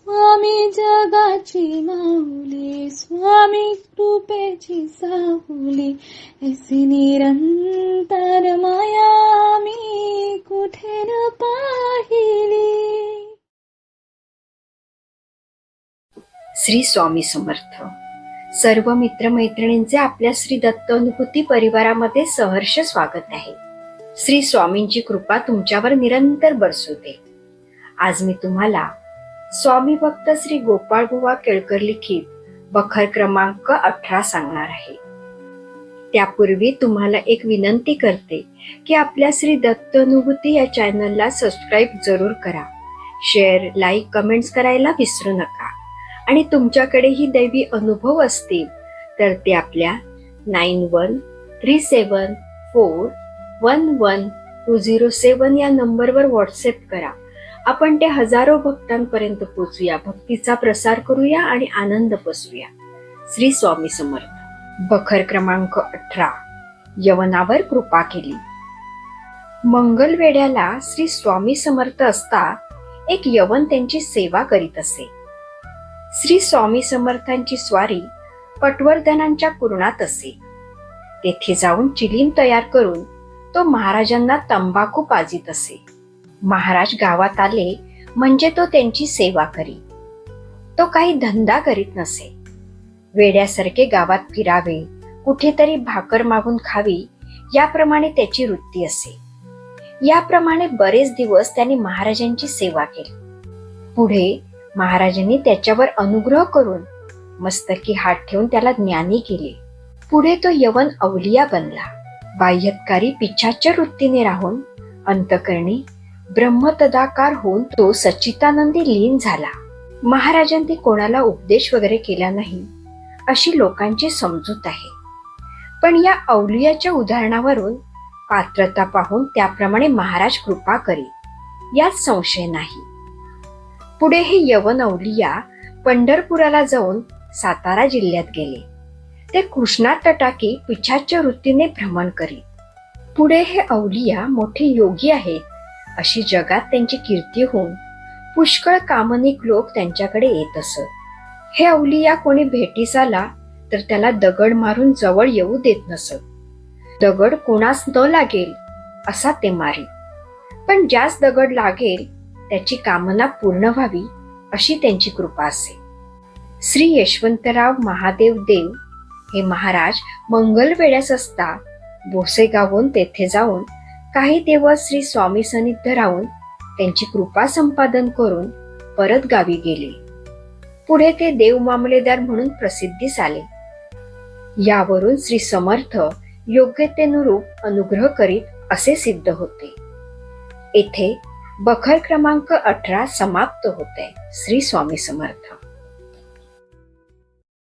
स्वामी जगाची माऊली, स्वामी कृपेची साहुली, ऐसी निरंतर माया मी कुठे न पाहिली. श्री स्वामी समर्थ. सर्व मित्रमैत्रिणींचे आपल्या श्री दत्त अनुभूती परिवारामध्ये सहर्ष स्वागत आहे. श्री स्वामींची कृपा तुमच्यावर निरंतर बरसू दे. आज मी तुम्हाला स्वामी भक्त श्री गोपाळ बुवा केळकर लिखित बखर क्रमांक 18 सांगणार आहे. त्यापूर्वी तुम्हाला एक विनंती करते की आपल्या श्री दत्त अनुभूती या चॅनलला सबस्क्राईब जरूर करा. शेअर, लाईक, कमेंट्स करायला विसरू नका. आणि तुमच्याकडेही दैवी अनुभव असतील तर ते आपल्या 9137411207 या नंबरवर व्हॉट्सअप करा. आपण ते हजारो भक्तांपर्यंत पोचूया, भक्तीचा प्रसार करूया आणि आनंद पसरूया. श्री स्वामी समर्थ. बखर क्रमांक 18. यवनावर कृपा केली. मंगलवेढ्याला श्री स्वामी समर्थ असता एक यवन त्यांची सेवा करीत असे. श्री स्वामी समर्थांची स्वारी पटवर्धनांच्या कुरणात असे. तेथे जाऊन चिलीम तयार करून तो महाराजांना तंबाखू पाजीत असे. महाराज गावात आले म्हणजे तो त्यांची सेवा करी. तो काही धंदा करीत नसे. वेड्यासारखे गावात फिरावे, कुठेतरी भाकर मागून खावी, याप्रमाणे त्याची वृत्ती असे. याप्रमाणे बरेच दिवस त्यांनी महाराजांची सेवा केली. पुढे महाराजांनी त्याच्यावर अनुग्रह करून मस्तकी हात ठेवून त्याला ज्ञानी केले. पुढे तो यवन अवलिया बनला. बाह्यत्कारी पिछाच्या वृत्तीने राहून अंतकरणी ब्रह्मतदाकार होऊन तो सच्चितानंदी लीन झाला. महाराजांनी कोणाला उपदेश वगैरे केला नाही अशी लोकांची समजूत आहे. पण या अवलियाच्या उदाहरणावरून पात्रता पाहून त्याप्रमाणे महाराज कृपा करी यात संशय नाही. पुढे हे यवन अवलिया पंढरपुराला जाऊन सातारा जिल्ह्यात गेले. ते कृष्णा तटाकी पिछाच्या वृत्तीने भ्रमण करीत. पुढे हे अवलिया मोठे योगी आहेत अशी जगात त्यांची कीर्ती होऊन पुष्कळ कामनिक लोक त्यांच्याकडे येत असत. हे अवलिया कोणी भेटीस आला तर त्याला दगड मारून जवळ येऊ देत नसत. दगड कोणास न लागेल असा ते मारी. पण ज्यास दगड लागेल त्याची कामना पूर्ण व्हावी अशी त्यांची कृपा असे. श्री यशवंतराव महादेव देव हे महाराज मंगलवेढ्यास असता बोसेगावहून तेथे जाऊन काही दिवस श्री स्वामी सन्निध राहून त्यांची कृपा संपादन करून परत गावी गेले. पुढे ते देव मामलेदार म्हणून प्रसिद्धीस आले. यावरून श्री समर्थ योग्यतेनुरूप अनुग्रह करीत असे सिद्ध होते. येथे बखर क्रमांक 18 समाप्त होते. श्री स्वामी समर्थ.